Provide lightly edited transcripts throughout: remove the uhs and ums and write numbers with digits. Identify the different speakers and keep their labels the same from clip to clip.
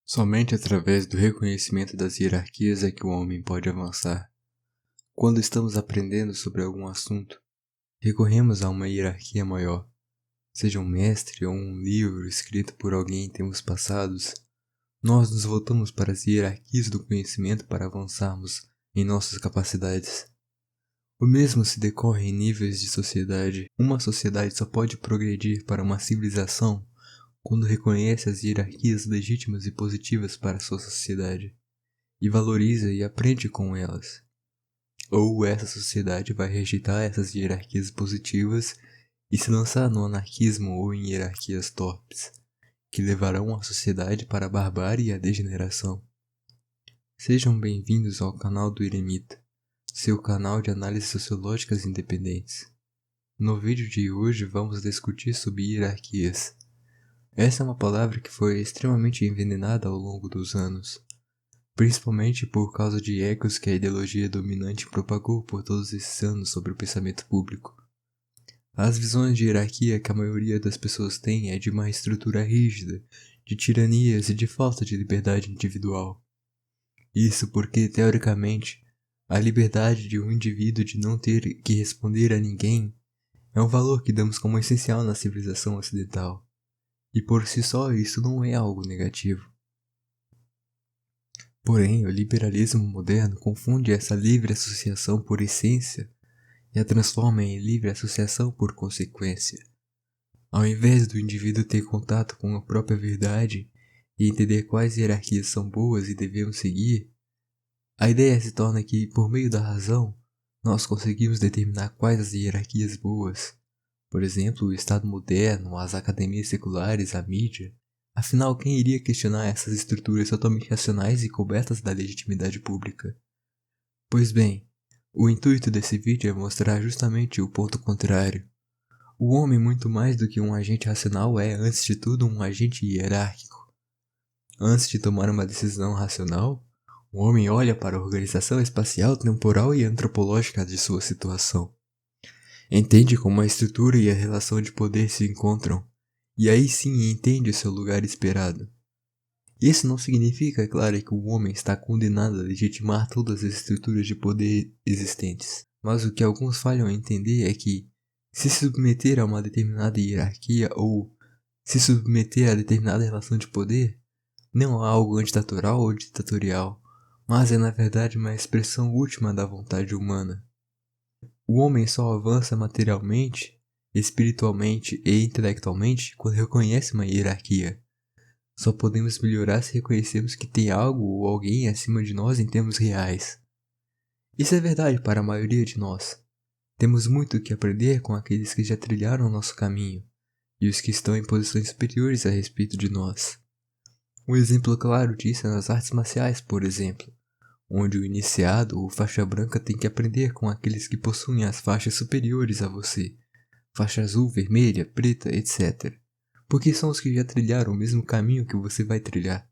Speaker 1: Somente através do reconhecimento das hierarquias é que o homem pode avançar. Quando estamos aprendendo sobre algum assunto, recorremos a uma hierarquia maior, seja um mestre ou um livro escrito por alguém em tempos passados. Nós nos voltamos para as hierarquias do conhecimento para avançarmos em nossas capacidades. O mesmo se decorre em níveis de sociedade. Uma sociedade só pode progredir para uma civilização quando reconhece as hierarquias legítimas e positivas para sua sociedade, e valoriza e aprende com elas. Ou essa sociedade vai rejeitar essas hierarquias positivas e se lançar no anarquismo ou em hierarquias torpes, que levarão a sociedade para a barbárie e a degeneração. Sejam bem-vindos ao canal do Eremita, seu canal de análises sociológicas independentes. No vídeo de hoje vamos discutir sobre hierarquias. Essa é uma palavra que foi extremamente envenenada ao longo dos anos, principalmente por causa de ecos que a ideologia dominante propagou por todos esses anos sobre o pensamento público. As visões de hierarquia que a maioria das pessoas tem é de uma estrutura rígida, de tiranias e de falta de liberdade individual. Isso porque, teoricamente, a liberdade de um indivíduo de não ter que responder a ninguém é um valor que damos como essencial na civilização ocidental. E por si só isso não é algo negativo. Porém, o liberalismo moderno confunde essa livre associação por essência e a transforma em livre associação por consequência. Ao invés do indivíduo ter contato com a própria verdade e entender quais hierarquias são boas e devemos seguir, a ideia se torna que, por meio da razão, nós conseguimos determinar quais as hierarquias boas. Por exemplo, o Estado moderno, as academias seculares, a mídia. Afinal, quem iria questionar essas estruturas totalmente racionais e cobertas da legitimidade pública? Pois bem, o intuito desse vídeo é mostrar justamente o ponto contrário. O homem, muito mais do que um agente racional, é, antes de tudo, um agente hierárquico. Antes de tomar uma decisão racional, o homem olha para a organização espacial, temporal e antropológica de sua situação. Entende como a estrutura e a relação de poder se encontram, e aí sim entende o seu lugar esperado. Isso não significa, é claro, que o homem está condenado a legitimar todas as estruturas de poder existentes, mas o que alguns falham em entender é que, se submeter a uma determinada hierarquia ou se submeter a determinada relação de poder, não é algo antiditatorial ou ditatorial, mas é na verdade uma expressão última da vontade humana. O homem só avança materialmente, espiritualmente e intelectualmente quando reconhece uma hierarquia. Só podemos melhorar se reconhecermos que tem algo ou alguém acima de nós em termos reais. Isso é verdade para a maioria de nós. Temos muito o que aprender com aqueles que já trilharam nosso caminho e os que estão em posições superiores a respeito de nós. Um exemplo claro disso é nas artes marciais, por exemplo, onde o iniciado ou faixa branca tem que aprender com aqueles que possuem as faixas superiores a você, faixa azul, vermelha, preta, etc. Porque são os que já trilharam o mesmo caminho que você vai trilhar.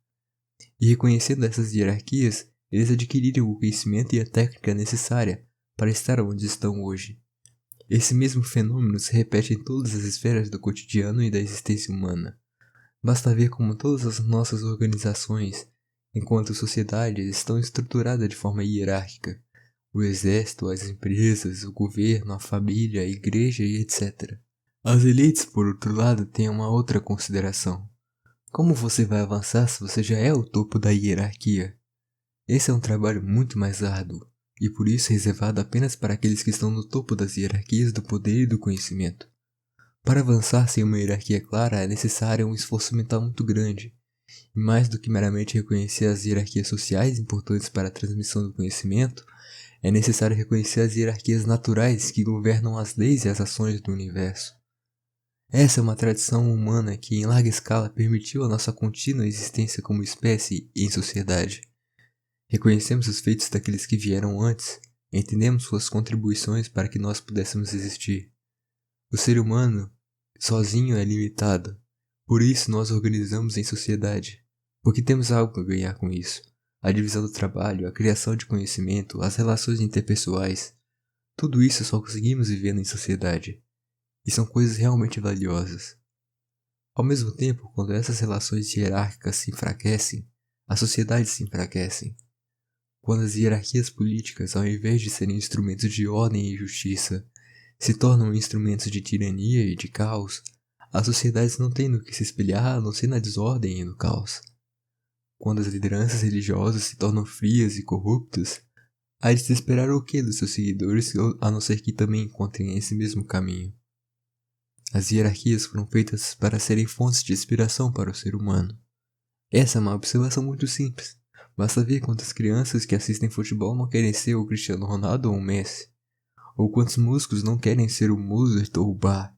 Speaker 1: E reconhecendo essas hierarquias, eles adquiriram o conhecimento e a técnica necessária para estar onde estão hoje. Esse mesmo fenômeno se repete em todas as esferas do cotidiano e da existência humana. Basta ver como todas as nossas organizações, enquanto sociedades, estão estruturadas de forma hierárquica. O exército, as empresas, o governo, a família, a igreja e etc. As elites, por outro lado, têm uma outra consideração. Como você vai avançar se você já é o topo da hierarquia? Esse é um trabalho muito mais árduo, e por isso reservado apenas para aqueles que estão no topo das hierarquias do poder e do conhecimento. Para avançar sem uma hierarquia clara é necessário um esforço mental muito grande, e mais do que meramente reconhecer as hierarquias sociais importantes para a transmissão do conhecimento, é necessário reconhecer as hierarquias naturais que governam as leis e as ações do universo. Essa é uma tradição humana que em larga escala permitiu a nossa contínua existência como espécie e em sociedade. Reconhecemos os feitos daqueles que vieram antes, entendemos suas contribuições para que nós pudéssemos existir. O ser humano sozinho é limitado, por isso nós organizamos em sociedade, porque temos algo a ganhar com isso. A divisão do trabalho, a criação de conhecimento, as relações interpessoais, tudo isso só conseguimos vivendo em sociedade, e são coisas realmente valiosas. Ao mesmo tempo, quando essas relações hierárquicas se enfraquecem, as sociedades se enfraquecem. Quando as hierarquias políticas, ao invés de serem instrumentos de ordem e justiça, se tornam instrumentos de tirania e de caos, as sociedades não têm no que se espelhar a não ser na desordem e no caos. Quando as lideranças religiosas se tornam frias e corruptas, há de se esperar o que dos seus seguidores, a não ser que também encontrem esse mesmo caminho? As hierarquias foram feitas para serem fontes de inspiração para o ser humano. Essa é uma observação muito simples. Basta ver quantas crianças que assistem futebol não querem ser o Cristiano Ronaldo ou o Messi, ou quantos músicos não querem ser o Mozart ou o Bach.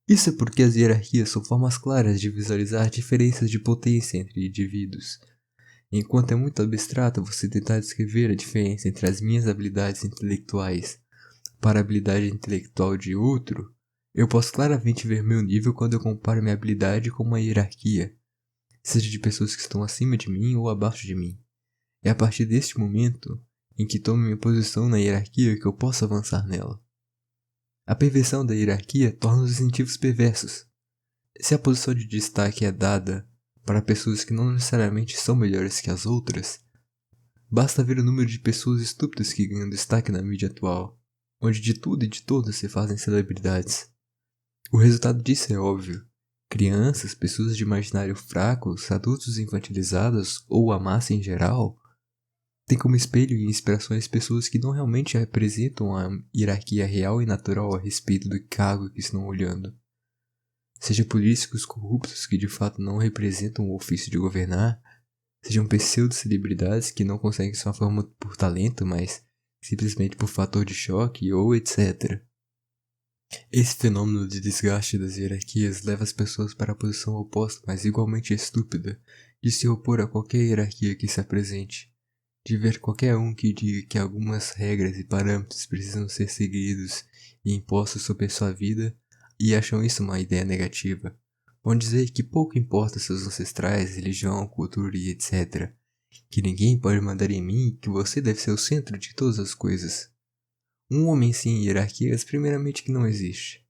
Speaker 1: Isso é porque as hierarquias são formas claras de visualizar diferenças de potência entre indivíduos. Enquanto é muito abstrato você tentar descrever a diferença entre as minhas habilidades intelectuais para a habilidade intelectual de outro, eu posso claramente ver meu nível quando eu comparo minha habilidade com uma hierarquia, seja de pessoas que estão acima de mim ou abaixo de mim. É a partir deste momento em que tomo minha posição na hierarquia que eu posso avançar nela. A perversão da hierarquia torna os incentivos perversos. Se a posição de destaque é dada para pessoas que não necessariamente são melhores que as outras, basta ver o número de pessoas estúpidas que ganham destaque na mídia atual, onde de tudo e de todos se fazem celebridades. O resultado disso é óbvio. Crianças, pessoas de imaginário fracos, adultos infantilizados ou a massa em geral têm como espelho e inspirações pessoas que não realmente representam a hierarquia real e natural a respeito do cargo que estão olhando. Seja políticos corruptos que de fato não representam o ofício de governar, sejam pseudo-celebridades que não conseguem sua fama por talento, mas simplesmente por fator de choque ou etc. Esse fenômeno de desgaste das hierarquias leva as pessoas para a posição oposta, mas igualmente estúpida, de se opor a qualquer hierarquia que se apresente, de ver qualquer um que diga que algumas regras e parâmetros precisam ser seguidos e impostos sobre a sua vida e acham isso uma ideia negativa. Vão dizer que pouco importa seus ancestrais, religião, cultura e etc. Que ninguém pode mandar em mim e que você deve ser o centro de todas as coisas. Um homem sem hierarquias, primeiramente que não existe.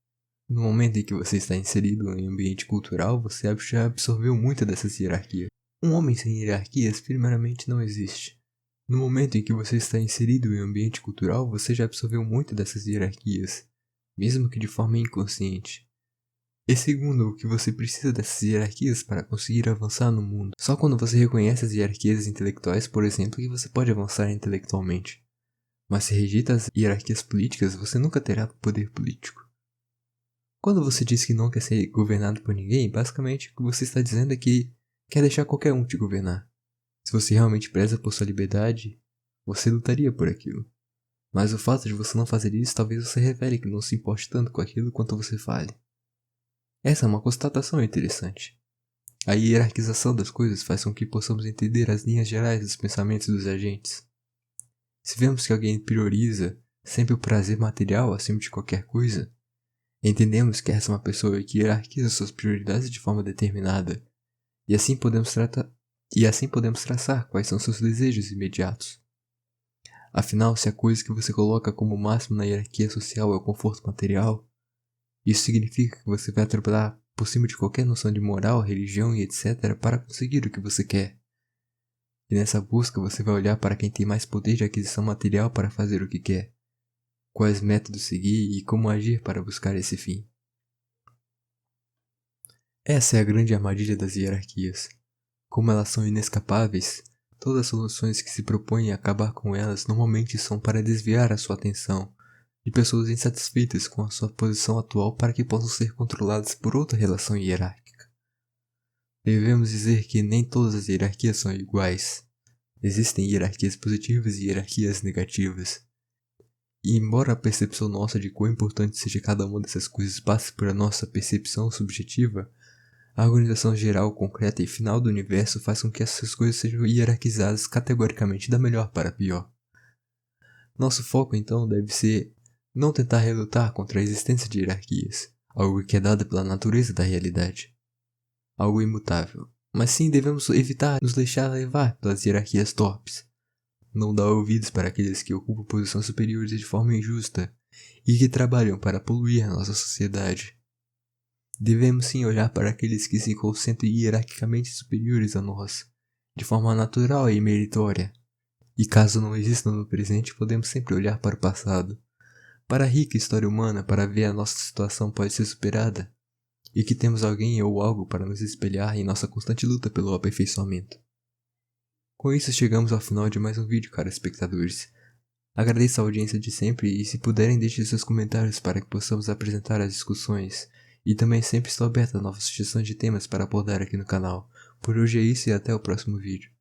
Speaker 1: No momento em que você está inserido em um ambiente cultural, você já absorveu muita dessas hierarquias. Um homem sem hierarquias, primeiramente não existe. No momento em que você está inserido em um ambiente cultural, você já absorveu muito dessas hierarquias, mesmo que de forma inconsciente. E segundo, o que você precisa dessas hierarquias para conseguir avançar no mundo. Só quando você reconhece as hierarquias intelectuais, por exemplo, que você pode avançar intelectualmente. Mas se rejeita as hierarquias políticas, você nunca terá poder político. Quando você diz que não quer ser governado por ninguém, basicamente o que você está dizendo é que quer deixar qualquer um te governar. Se você realmente preza por sua liberdade, você lutaria por aquilo. Mas o fato de você não fazer isso talvez você revele que não se importe tanto com aquilo quanto você fale. Essa é uma constatação interessante. A hierarquização das coisas faz com que possamos entender as linhas gerais dos pensamentos dos agentes. Se vemos que alguém prioriza sempre o prazer material acima de qualquer coisa, entendemos que essa é uma pessoa que hierarquiza suas prioridades de forma determinada, e assim podemos traçar quais são seus desejos imediatos. Afinal, se a coisa que você coloca como máximo na hierarquia social é o conforto material, isso significa que você vai atropelar por cima de qualquer noção de moral, religião e etc. para conseguir o que você quer. E nessa busca você vai olhar para quem tem mais poder de aquisição material para fazer o que quer, quais métodos seguir e como agir para buscar esse fim. Essa é a grande armadilha das hierarquias. Como elas são inescapáveis, todas as soluções que se propõem a acabar com elas normalmente são para desviar a sua atenção de pessoas insatisfeitas com a sua posição atual para que possam ser controladas por outra relação hierárquica. Devemos dizer que nem todas as hierarquias são iguais. Existem hierarquias positivas e hierarquias negativas. E embora a percepção nossa de quão importante seja cada uma dessas coisas passe por a nossa percepção subjetiva, a organização geral, concreta e final do universo faz com que essas coisas sejam hierarquizadas categoricamente da melhor para a pior. Nosso foco então deve ser não tentar relutar contra a existência de hierarquias, algo que é dado pela natureza da realidade, algo imutável, mas sim devemos evitar nos deixar levar pelas hierarquias torpes, não dar ouvidos para aqueles que ocupam posições superiores de forma injusta e que trabalham para poluir a nossa sociedade. Devemos sim olhar para aqueles que se concentram hierarquicamente superiores a nós de forma natural e meritória. E caso não exista no presente, podemos sempre olhar para o passado, para a rica história humana, para ver a nossa situação pode ser superada, e que temos alguém ou algo para nos espelhar em nossa constante luta pelo aperfeiçoamento. Com isso chegamos ao final de mais um vídeo, caros espectadores. Agradeço a audiência de sempre e se puderem deixem seus comentários para que possamos apresentar as discussões. E também sempre estou aberto a novas sugestões de temas para abordar aqui no canal. Por hoje é isso e até o próximo vídeo.